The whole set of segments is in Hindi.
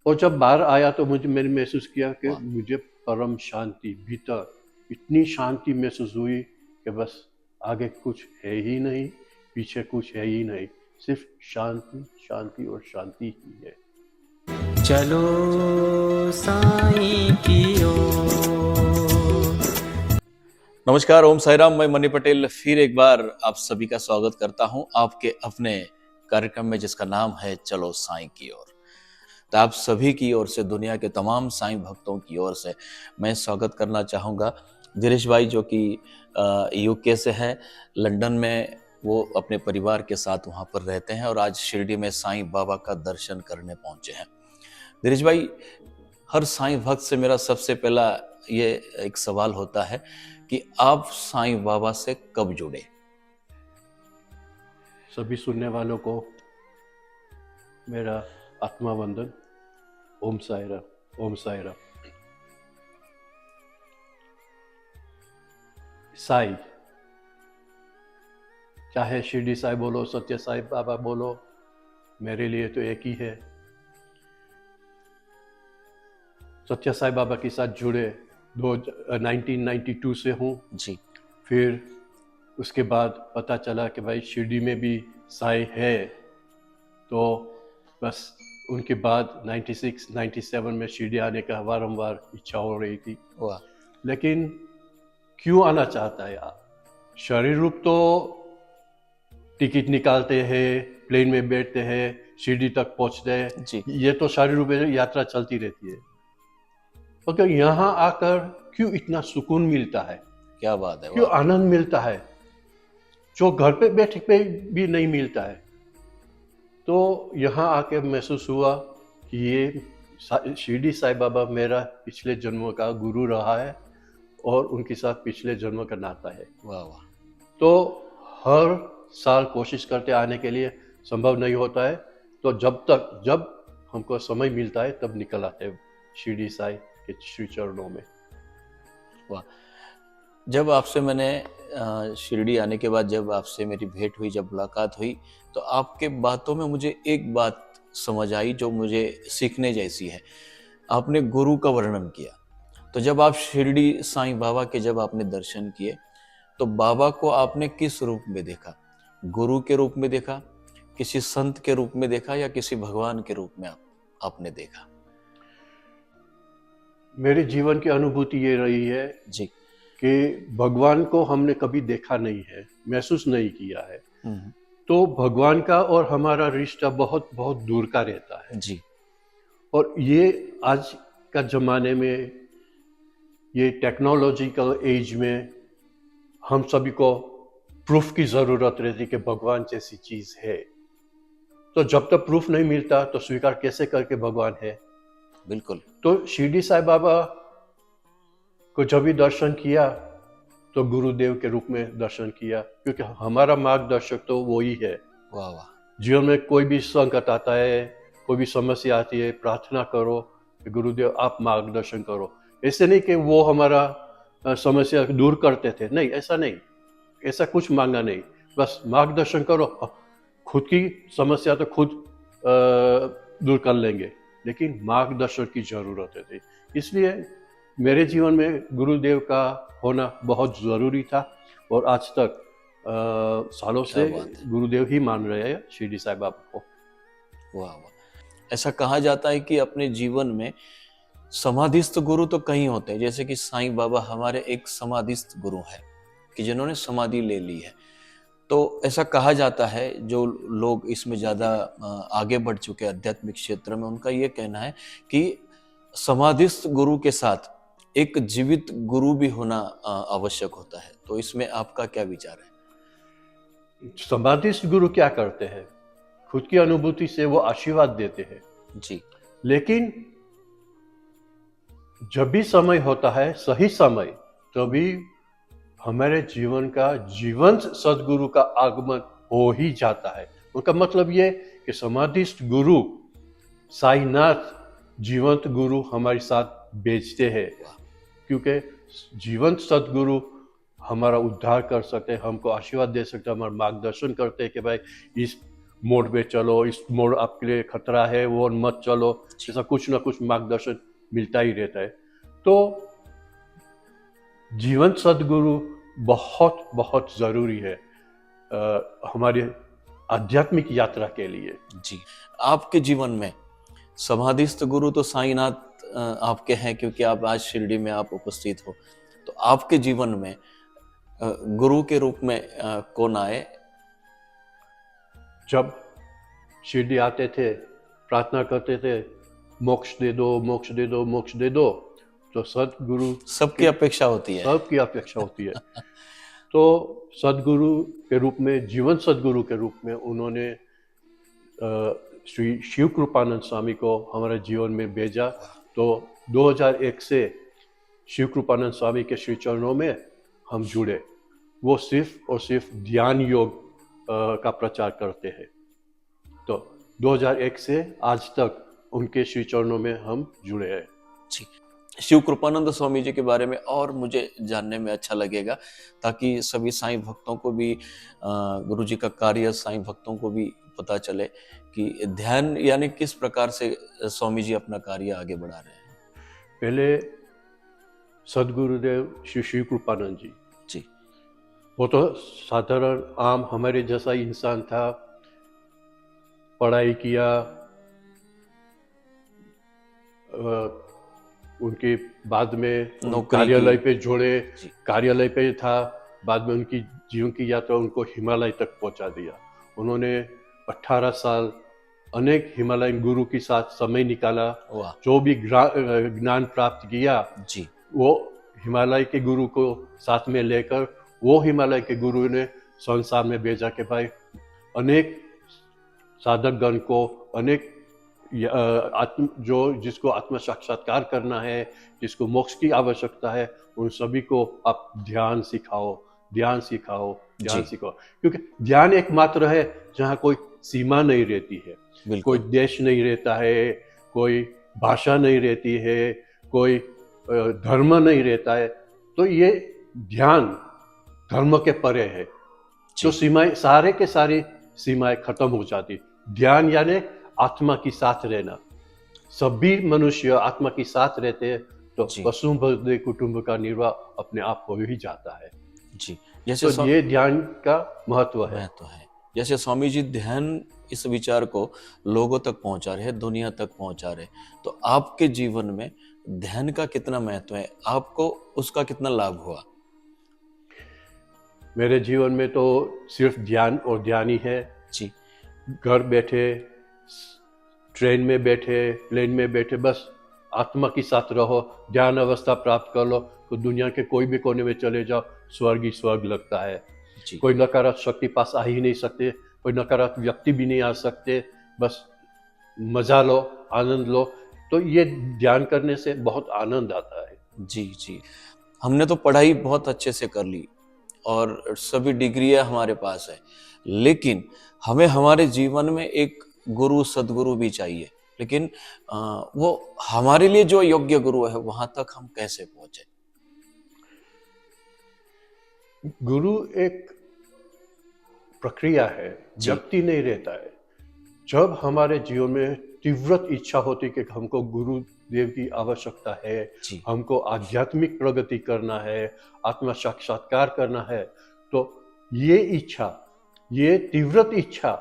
और जब बाहर आया तो मैंने महसूस किया कि वाह! मुझे परम शांति भीतर इतनी शांति महसूस हुई कि बस आगे कुछ है ही नहीं, पीछे कुछ है ही नहीं, सिर्फ शांति शांति और शांति ही है। चलो साईं की ओर। नमस्कार, ओम साई राम। मैं मनी पटेल फिर एक बार आप सभी का स्वागत करता हूं आपके अपने कार्यक्रम में जिसका नाम है चलो साईं की ओर। तो आप सभी की ओर से, दुनिया के तमाम साईं भक्तों की ओर से मैं स्वागत करना चाहूँगा गिरीश भाई, जो कि यूके से है, लंदन में वो अपने परिवार के साथ वहाँ पर रहते हैं और आज शिरडी में साईं बाबा का दर्शन करने पहुँचे हैं। गिरीश भाई, हर साईं भक्त से मेरा सबसे पहला ये एक सवाल होता है कि आप साईं बाबा से कब जुड़े? सभी सुनने वालों को मेरा आत्मा वंदन। ओम साई राम, ओम साई राम। साई, चाहे शिरडी साई बोलो, सत्य साई बाबा बोलो, मेरे लिए तो एक ही है। सत्य साई बाबा के साथ जुड़े 1992 से हूँ। जी। फिर उसके बाद पता चला कि भाई शिरडी में भी साई है, तो बस उनके बाद 96, 97 में शिरडी आने का बारंबार इच्छा हो रही थी। वाह! लेकिन क्यों आना चाहता है आप? शरीर रूप तो टिकट निकालते हैं, प्लेन में बैठते हैं, शिरडी तक पहुंचते हैं, जी। ये तो शरीर रूप में यात्रा चलती रहती है। मगर यहाँ आकर क्यों इतना सुकून मिलता है, क्या बात है! क्यों वाह! आनंद मिलता है, जो घर पे बैठे पे भी नहीं मिलता है। तो यहाँ आके महसूस हुआ कि ये शिरडी साई बाबा मेरा पिछले जन्मों का गुरु रहा है और उनके साथ पिछले जन्मों का नाता है। वाह वाह! तो हर साल कोशिश करते आने के लिए, संभव नहीं होता है, तो जब हमको समय मिलता है तब निकल आते हैं शिरडी साई के श्री चरणों में। वाह! जब आपसे मैंने शिरडी आने के बाद जब आपसे मेरी भेंट हुई, जब मुलाकात हुई, तो आपके बातों में मुझे एक बात समझ आई जो मुझे सीखने जैसी है। आपने गुरु का वर्णन किया। तो जब आप शिरडी साईं बाबा के जब आपने दर्शन किए, तो बाबा को आपने किस रूप में देखा? गुरु के रूप में देखा, किसी संत के रूप में देखा, या किसी भगवान के रूप में आपने देखा? मेरे जीवन की अनुभूति ये रही है जी। कि भगवान को हमने कभी देखा नहीं है, महसूस नहीं किया है, हम्म। तो भगवान का और हमारा रिश्ता बहुत बहुत दूर का रहता है। जी। और ये आज का ज़माने में, ये टेक्नोलॉजिकल एज में, हम सभी को प्रूफ की ज़रूरत रहती कि भगवान जैसी चीज़ है। तो जब तक प्रूफ नहीं मिलता तो स्वीकार कैसे करके भगवान है। बिल्कुल। तो शिरडी साई बाबा को जब भी दर्शन किया तो गुरुदेव के रूप में दर्शन किया, क्योंकि हमारा मार्गदर्शक तो वो ही है। वाह वाह! जीवन में कोई भी संकट आता है, कोई भी समस्या आती है, प्रार्थना करो कि गुरुदेव आप मार्गदर्शन करो। ऐसे नहीं कि वो हमारा समस्या दूर करते थे, नहीं, ऐसा नहीं, ऐसा कुछ मांगा नहीं, बस मार्गदर्शन करो, खुद की समस्या तो खुद दूर कर लेंगे, लेकिन मार्गदर्शन की जरूरत है थी। इसलिए मेरे जीवन में गुरुदेव का होना बहुत ज़रूरी था और आज तक सालों क्या से बात है! गुरुदेव ही मान रहे हैं शिरडी साई बाबा को। वाह वाह! ऐसा कहा जाता है कि अपने जीवन में समाधिस्थ गुरु तो कई होते हैं, जैसे कि साईं बाबा हमारे एक समाधिस्थ गुरु है कि जिन्होंने समाधि ले ली है। तो ऐसा कहा जाता है, जो लोग इसमें ज़्यादा आगे बढ़ चुके हैं आध्यात्मिक क्षेत्र में, उनका ये कहना है कि समाधिस्थ गुरु के साथ एक जीवित गुरु भी होना आवश्यक होता है। तो इसमें आपका क्या विचार है? समाधिस्थ गुरु क्या करते हैं? खुद की अनुभूति से वो आशीर्वाद देते हैं, जी। लेकिन जब भी समय होता है, सही समय, तभी हमारे जीवन का जीवंत सदगुरु का आगमन हो ही जाता है। उनका मतलब ये कि समाधिस्थ गुरु साईनाथ जीवंत गुरु हमारे साथ भेजते हैं, क्योंकि जीवंत सदगुरु हमारा उद्धार कर सकते हैं, हमको आशीर्वाद दे सकते हैं, हमारा मार्गदर्शन करते हैं कि भाई इस मोड़ पे चलो, इस मोड़ आपके लिए खतरा है, वो मत चलो, ऐसा कुछ ना कुछ मार्गदर्शन मिलता ही रहता है। तो जीवन सद्गुरु बहुत बहुत ज़रूरी है हमारी आध्यात्मिक यात्रा के लिए। जी, आपके जीवन में समाधिस्थ गुरु तो साईनाथ आपके हैं, क्योंकि आप आज शिरडी में आप उपस्थित हो। तो आपके जीवन में गुरु के रूप में कौन आए? जब शिरडी आते थे, प्रार्थना करते थे, मोक्ष दे दो, मोक्ष दे दो, मोक्ष दे दो, तो सद्गुरु सबकी अपेक्षा होती है। सबकी अपेक्षा होती है। तो सद्गुरु के रूप में, जीवन सद्गुरु के रूप में उन्होंने श्री शिव कृपानंद स्वामी को हमारे जीवन में भेजा। तो 2001 से शिव कृपानंद स्वामी के श्री चरणों में हम जुड़े। वो सिर्फ और सिर्फ ध्यान योग का प्रचार करते हैं। तो 2001 से आज तक उनके श्री चरणों में हम जुड़े हैं। जी, शिव कृपानंद स्वामी जी के बारे में और मुझे जानने में अच्छा लगेगा, ताकि सभी साईं भक्तों को भी गुरु जी का कार्य, साईं भक्तों को भी पता चले कि ध्यान यानी किस प्रकार से स्वामी जी अपना कार्य आगे बढ़ा रहे हैं। पहले सद्गुरुदेव श्री शिव कृपानंद जी, जी, वो तो साधारण आम हमारे जैसा इंसान था, पढ़ाई किया, उनके बाद में नौकरी कार्यालय की। पे जोड़े, जी। कार्यालय पे था, बाद में उनकी जीवन की यात्रा उनको हिमालय तक पहुंचा दिया। उन्होंने 18 साल अनेक हिमालयन गुरु के साथ समय निकाला। वाह। जो भी ज्ञान प्राप्त किया, जी, वो हिमालय के गुरु को साथ में लेकर वो हिमालय के गुरु ने संसार में भेजा कि भाई अनेक साधक गण को, अनेक जो जिसको आत्म साक्षात्कार करना है, जिसको मोक्ष की आवश्यकता है, उन सभी को आप ध्यान सिखाओ, ध्यान सिखाओ, ध्यान जी। सिखाओ। क्योंकि ध्यान एकमात्र है जहाँ कोई सीमा नहीं रहती है, कोई बिल्कुल। देश नहीं रहता है, कोई भाषा नहीं रहती है, कोई धर्म नहीं रहता है। तो ये ध्यान धर्म के परे है। जी। तो सीमाएं, सारे के सारी सीमाएं खत्म हो जाती। ध्यान यानी आत्मा के साथ रहना। सभी मनुष्य आत्मा के साथ रहते हैं तो जी। पशु बदे कुटुंब का निर्वाह अपने आप हो ही जाता है। जी, जैसे तो ये ध्यान का महत्व है। महत्व है। जैसे स्वामी जी ध्यान इस विचार को लोगों तक पहुंचा रहे हैं, दुनिया तक पहुंचा रहे हैं, तो आपके जीवन में ध्यान का कितना महत्व है, आपको उसका कितना लाभ हुआ? मेरे जीवन में तो सिर्फ ध्यान और ध्यान ही है। जी, घर बैठे, ट्रेन में बैठे, प्लेन में बैठे, बस आत्मा के साथ रहो, ध्यान अवस्था प्राप्त कर लो तो दुनिया के कोई भी कोने में चले जाओ, स्वर्ग ही स्वर्ग लगता है। जी, कोई नकारात्मक शक्ति पास आ ही नहीं सकते, कोई नकारात्मक व्यक्ति भी नहीं आ सकते, बस मजा लो, आनंद लो। तो ये ध्यान करने से बहुत आनंद आता है। जी, जी। हमने तो पढ़ाई बहुत अच्छे से कर ली और सभी डिग्रियां हमारे पास है, लेकिन हमें हमारे जीवन में एक गुरु, सद्गुरु भी चाहिए। लेकिन वो हमारे लिए जो योग्य गुरु है, वहां तक हम कैसे पहुंचे? गुरु एक प्रक्रिया है, जी। व्यक्ति नहीं रहता है। जब हमारे जीवन में तीव्र इच्छा होती है कि हमको गुरुदेव की आवश्यकता है, जी। हमको आध्यात्मिक प्रगति करना है, आत्म साक्षात्कार करना है, तो ये इच्छा, ये तीव्र इच्छा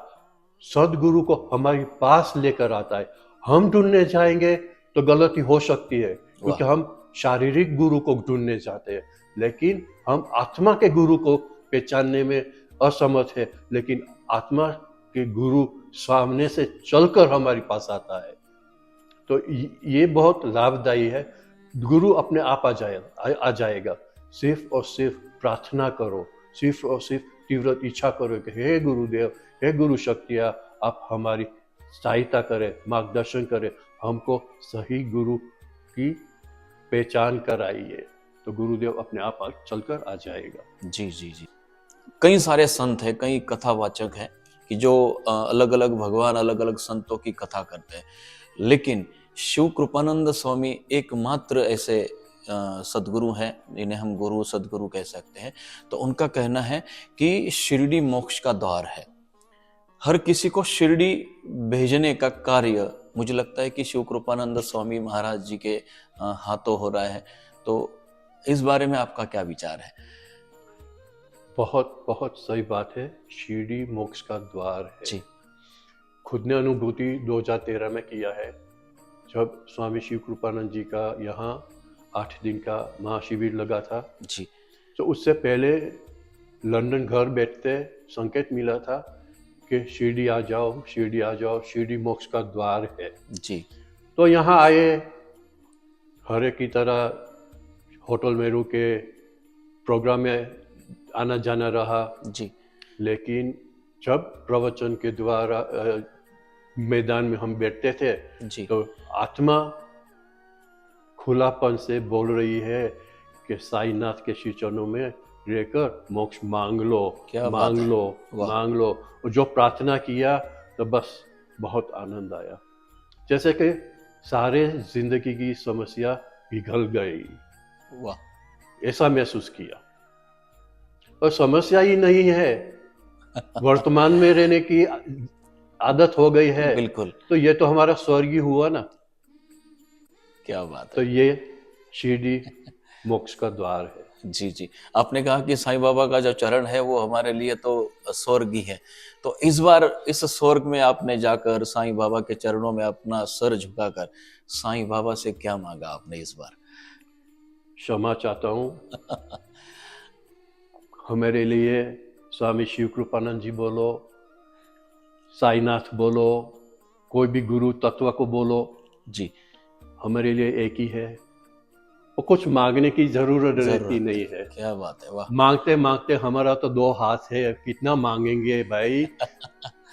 सदगुरु को हमारे पास लेकर आता है। हम ढूंढने जाएंगे तो गलती हो सकती है, क्योंकि हम शारीरिक गुरु को ढूंढने जाते हैं, लेकिन हम आत्मा के गुरु को पहचानने में असमर्थ है। लेकिन आत्मा के गुरु सामने से चलकर हमारे पास आता है। तो ये बहुत लाभदायी है। गुरु अपने आप आ जाएगा। सिर्फ और सिर्फ प्रार्थना करो, सिर्फ और सिर्फ तीव्र इच्छा करो कि हे गुरुदेव, हे गुरु शक्तियाँ, आप हमारी सहायता करें, मार्गदर्शन करें, हमको सही गुरु की पहचान कराइए, तो गुरुदेव अपने आप चलकर आ जाएगा। जी, जी, जी। कई सारे संत हैं, कई कथावाचक हैं कि जो अलग अलग भगवान, अलग अलग संतों की कथा करते हैं, लेकिन शिव कृपानंद स्वामी एकमात्र ऐसे सदगुरु हैं जिन्हें हम गुरु, सदगुरु कह सकते हैं। तो उनका कहना है कि शिरडी मोक्ष का द्वार है। हर किसी को शिरडी भेजने का कार्य मुझे लगता है कि शिव कृपानंद स्वामी महाराज जी के हाथों हो रहा है। तो इस बारे में आपका क्या विचार है? बहुत बहुत सही बात है। शिरडी मोक्ष का द्वार है। जी खुद ने अनुभूति 2013 में किया है, जब स्वामी शिव कृपानंद जी का यहाँ 8 दिन का महाशिविर लगा था। जी तो उससे पहले लंदन घर बैठते संकेत मिला था कि शिरडी आ जाओ, शिरडी आ जाओ, शिरडी मोक्ष का द्वार है। जी तो यहाँ आए, हर एक की तरह होटल में रुके, प्रोग्राम में आना जाना रहा। जी लेकिन जब प्रवचन के द्वारा मैदान में हम बैठते थे, जी तो आत्मा खुलापन से बोल रही है कि साईनाथ के श्री चरणों में रहकर मोक्ष मांग लो, क्या बात मांग है। लो, वाह। मांग लो। और जो प्रार्थना किया तो बस बहुत आनंद आया, जैसे कि सारे जिंदगी की समस्या पिघल गई, वाह। ऐसा महसूस किया। और समस्या ही नहीं है, वर्तमान में रहने की आदत हो गई है। बिल्कुल, तो ये तो हमारा स्वर्ग ही हुआ ना। क्या बात है। तो ये शिरडी मोक्ष का द्वार है। जी जी, आपने कहा कि साईं बाबा का जो चरण है वो हमारे लिए तो स्वर्ग ही है। तो इस बार इस स्वर्ग में आपने जाकर साईं बाबा के चरणों में अपना सर झुकाकर साईं बाबा से क्या मांगा आपने इस बार? क्षमा चाहता हूँ। हमारे लिए स्वामी शिव कृपानंद जी बोलो, साईनाथ बोलो, कोई भी गुरु तत्व को बोलो, जी हमारे लिए एक ही है। और कुछ मांगने की जरूरत रहती नहीं है। क्या बात है, वाह। मांगते मांगते हमारा तो 2 हाथ है, कितना मांगेंगे भाई।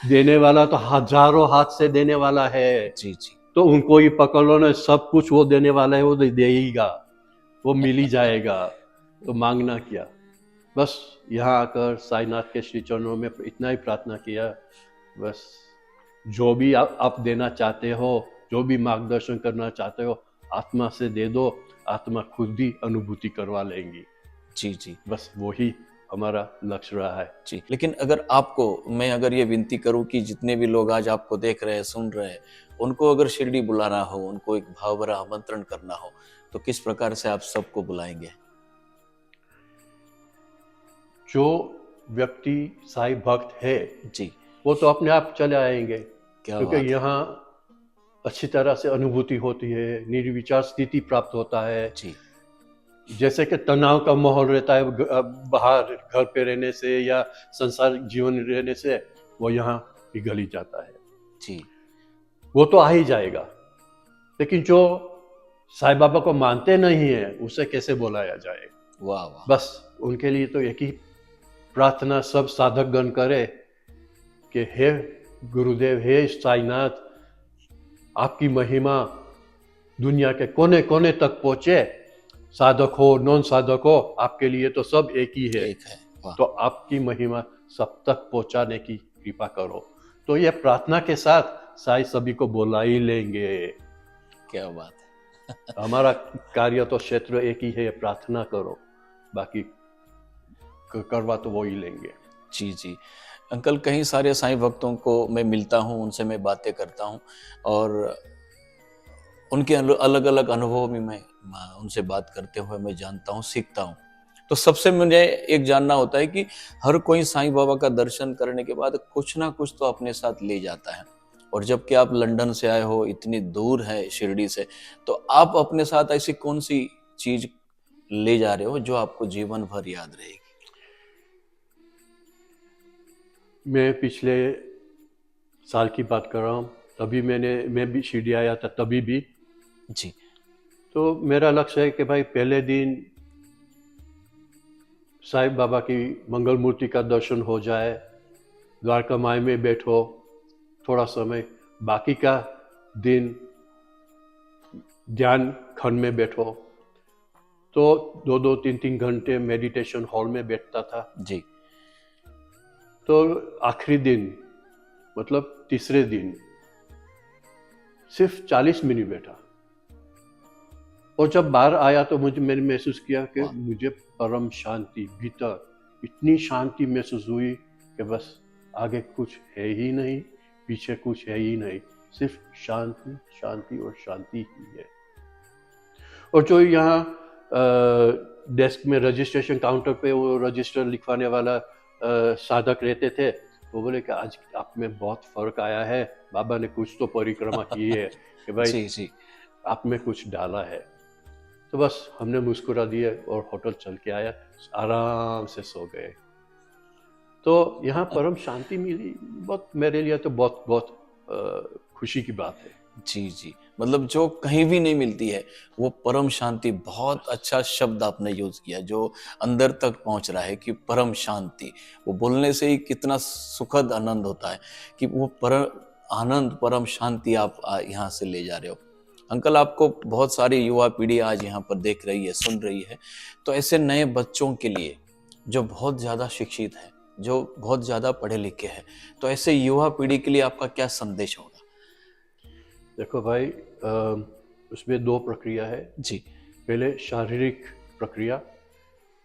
देने वाला तो हजारों हाथ से देने वाला है। जी जी तो उनको ही पकड़ लो ना, सब कुछ वो देने वाला है, वो देगा, वो मिल ही जाएगा। तो मांगना क्या। बस यहाँ आकर साईनाथ के श्री चरणों में इतना ही प्रार्थना किया, बस जो भी आप देना चाहते हो, जो भी मार्गदर्शन करना चाहते हो, आत्मा से दे दो, आत्मा खुद ही अनुभूति करवा लेंगी। जी जी बस वही हमारा लक्ष्य रहा है। जी। लेकिन अगर आपको मैं अगर ये विनती करूं कि जितने भी लोग आज आपको देख रहे हैं, सुन रहे हैं, उनको अगर शिरडी बुलाना हो, उनको एक भाव भरा आमंत्रण करना हो, तो किस प्रकार से आप सबको बुलाएंगे? जो व्यक्ति साईं भक्त है जी, वो तो अपने आप चले आएंगे, क्या क्योंकि बात है। यहाँ अच्छी तरह से अनुभूति होती है, निर्विचार स्थिति प्राप्त होता है। जी जैसे कि तनाव का माहौल रहता है बाहर घर पे रहने से या संसार जीवन रहने से, वो यहाँ पिघल ही जाता है। जी वो तो आ ही जाएगा। लेकिन जो साईं बाबा को मानते नहीं है, उसे कैसे बुलाया जाएगा। वाह वाह। बस उनके लिए तो एक ही प्रार्थना सब साधक गण करे कि हे गुरुदेव, हे साईनाथ, आपकी महिमा दुनिया के कोने कोने तक पहुंचे। साधक हो, नॉन साधक हो, आपके लिए तो सब एक ही है। एक है, वाह। तो आपकी महिमा सब तक पहुंचाने की कृपा करो। तो ये प्रार्थना के साथ साईं सभी को बुला ही लेंगे। क्या बात है। हमारा कार्य तो क्षेत्र एक ही है, प्रार्थना करो, बाकी करवा तो वो ही लेंगे। जी जी अंकल, कई सारे साईं भक्तों को मैं मिलता हूँ, उनसे मैं बातें करता हूँ और उनके अलग अलग अनुभव में मैं उनसे बात करते हुए मैं जानता हूँ, सीखता हूँ। तो सबसे मुझे एक जानना होता है कि हर कोई साईं बाबा का दर्शन करने के बाद कुछ ना कुछ तो अपने साथ ले जाता है। और जबकि आप लंदन से आए हो, इतनी दूर है शिरडी से, तो आप अपने साथ ऐसी कौन सी चीज ले जा रहे हो जो आपको जीवन भर याद रहेगी? मैं पिछले साल की बात कर रहा हूँ, तभी मैं भी शिरडी आया था तभी भी। जी तो मेरा लक्ष्य है कि भाई पहले दिन साईं बाबा की मंगल मूर्ति का दर्शन हो जाए, द्वारका माई में बैठो थोड़ा समय, बाकी का दिन ध्यान खंड में बैठो। तो 2-2, 3-3 घंटे मेडिटेशन हॉल में बैठता था। जी तो आखिरी दिन, मतलब तीसरे दिन, सिर्फ 40 मिनट बैठा। और जब बाहर आया तो मैंने महसूस किया कि मुझे परम शांति, भीतर इतनी शांति महसूस हुई कि बस आगे कुछ है ही नहीं, पीछे कुछ है ही नहीं, सिर्फ शांति शांति और शांति ही है। और जो यहाँ डेस्क में रजिस्ट्रेशन काउंटर पे वो रजिस्टर लिखवाने वाला साधक रहते थे, वो बोले कि आज आप में बहुत फर्क आया है, बाबा ने कुछ तो परिक्रमा की है कि भाई जी जी। आप में कुछ डाला है। तो बस हमने मुस्कुरा दिए और होटल चल के आया, आराम से सो गए। तो यहाँ परम शांति मिली, बहुत मेरे लिए तो बहुत बहुत खुशी की बात है। जी जी, मतलब जो कहीं भी नहीं मिलती है वो परम शांति, बहुत अच्छा शब्द आपने यूज किया जो अंदर तक पहुंच रहा है कि परम शांति। वो बोलने से ही कितना सुखद आनंद होता है कि वो परम आनंद, परम शांति आप यहाँ से ले जा रहे हो। अंकल, आपको बहुत सारी युवा पीढ़ी आज यहाँ पर देख रही है, सुन रही है, तो ऐसे नए बच्चों के लिए जो बहुत ज़्यादा शिक्षित है, जो बहुत ज़्यादा पढ़े लिखे हैं, तो ऐसे युवा पीढ़ी के लिए आपका क्या संदेश होगा? देखो भाई, उसमें दो प्रक्रिया है जी पहले शारीरिक प्रक्रिया,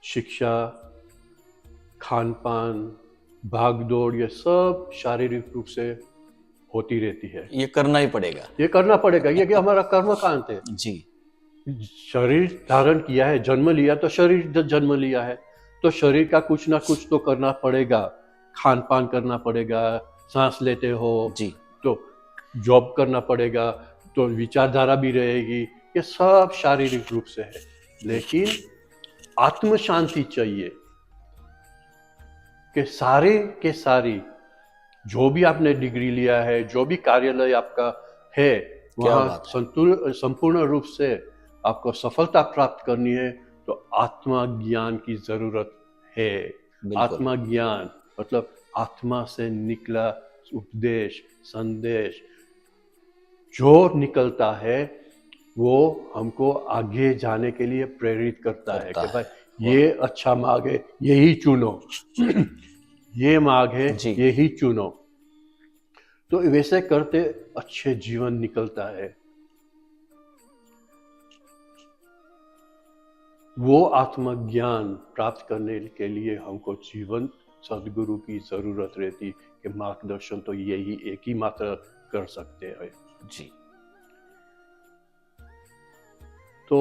शिक्षा, खान पान, भाग दौड़, ये सब शारीरिक रूप से होती रहती है। ये करना ही पड़ेगा। ये करना पड़ेगा, ये कि हमारा कर्मकांड है। जी शरीर धारण किया है, जन्म लिया तो शरीर जन्म लिया है, तो शरीर का कुछ ना कुछ तो करना पड़ेगा। खान पान करना पड़ेगा, सांस लेते हो जी तो जॉब करना पड़ेगा, तो विचारधारा भी रहेगी, ये सब शारीरिक रूप से है। लेकिन आत्म शांति चाहिए कि सारे के सारी जो भी आपने डिग्री लिया है, जो भी कार्यालय आपका है, क्या वहाँ बात है। संपूर्ण रूप से आपको सफलता प्राप्त करनी है, तो आत्मा ज्ञान की जरूरत है। बिल्कुल। आत्मा ज्ञान मतलब आत्मा से निकला उपदेश, संदेश जो निकलता है वो हमको आगे जाने के लिए प्रेरित करता है कि भाई ये अच्छा मार्ग है, यही चुनो। ये मार्ग है, जी। यही चुनो। तो वैसे करते अच्छे जीवन निकलता है। वो आत्मज्ञान प्राप्त करने के लिए हमको जीवन सदगुरु की जरूरत रहती कि मार्गदर्शन तो यही एक ही मात्र कर सकते हैं। जी तो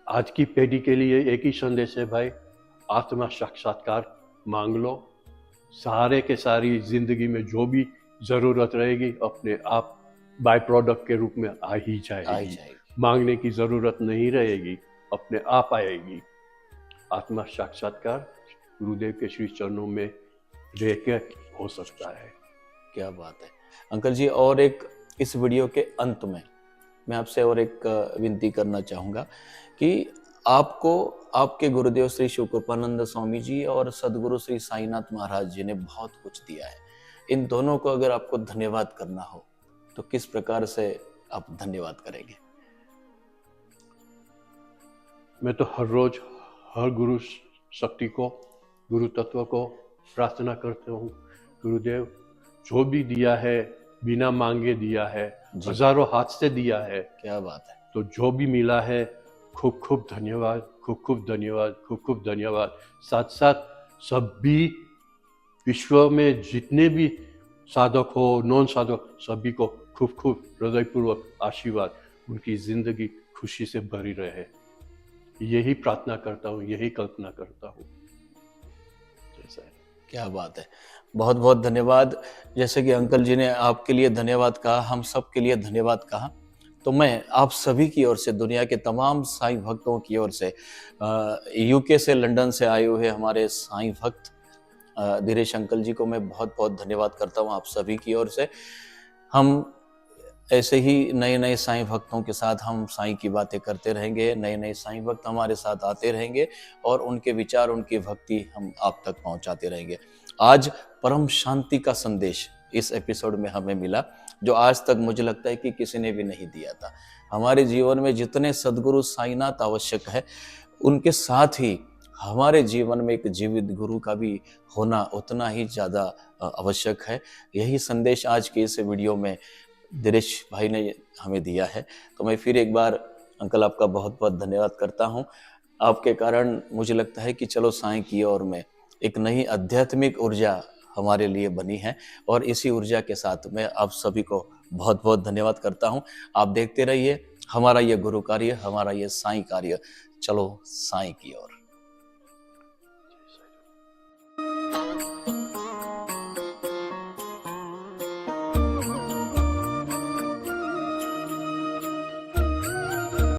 आज की पीढ़ी के लिए एक ही संदेश है भाई, आत्मा साक्षात्कार मांग लो। सारे के सारी जिंदगी में जो भी जरूरत रहेगी अपने आप बाय प्रोडक्ट के रूप में आ ही जाएगी। मांगने की जरूरत नहीं रहेगी, अपने आप आएगी। आत्मा साक्षात्कार गुरुदेव के श्री चरणों में रह के हो सकता है। क्या बात है अंकल जी। और एक इस वीडियो के अंत में मैं आपसे और एक विनती करना चाहूँगा कि आपको आपके गुरुदेव श्री शिव कृपानंद स्वामी जी और सदगुरु श्री साईनाथ महाराज जी ने बहुत कुछ दिया है। इन दोनों को अगर आपको धन्यवाद करना हो तो किस प्रकार से आप धन्यवाद करेंगे? मैं तो हर रोज हर गुरु शक्ति को, गुरु तत्व को प्रार्थना करता हूँ, गुरुदेव जो भी दिया है बिना मांगे दिया है, हजारों हाथ से दिया है। क्या बात है। तो जो भी मिला है खूब खूब धन्यवाद, खूब खूब धन्यवाद, खूब खूब धन्यवाद। साथ साथ सभी विश्व में जितने भी साधक हो, नॉन साधक, सभी को खूब खूब हृदयपूर्वक आशीर्वाद, उनकी जिंदगी खुशी से भरी रहे, यही प्रार्थना करता हूँ, यही कल्पना करता हूँ। जैसा है। क्या बात है, बहुत बहुत धन्यवाद। जैसे कि अंकल जी ने आपके लिए धन्यवाद कहा, हम सब के लिए धन्यवाद कहा, तो मैं आप सभी की ओर से, दुनिया के तमाम साईं भक्तों की ओर से, यूके से, लंदन से आए हुए हमारे साईं भक्त धीरेश अंकल जी को मैं बहुत बहुत धन्यवाद करता हूँ आप सभी की ओर से। हम ऐसे ही नए नए साईं भक्तों के साथ हम साईं की बातें करते रहेंगे, नए नए साईं भक्त हमारे साथ आते रहेंगे और उनके विचार, उनकी भक्ति हम आप तक पहुंचाते रहेंगे। आज परम शांति का संदेश इस एपिसोड में हमें मिला, जो आज तक मुझे लगता है कि किसी ने भी नहीं दिया था। हमारे जीवन में जितने सदगुरु साईनाथ आवश्यक है, उनके साथ ही हमारे जीवन में एक जीवित गुरु का भी होना उतना ही ज़्यादा आवश्यक है। यही संदेश आज के इस वीडियो में धीरेश भाई ने हमें दिया है। तो मैं फिर एक बार अंकल आपका बहुत बहुत धन्यवाद करता हूँ। आपके कारण मुझे लगता है कि चलो साईं की ओर में एक नई आध्यात्मिक ऊर्जा हमारे लिए बनी है। और इसी ऊर्जा के साथ मैं आप सभी को बहुत बहुत धन्यवाद करता हूँ। आप देखते रहिए हमारा ये गुरु कार्य, हमारा ये साईं कार्य, चलो साईं की ओर।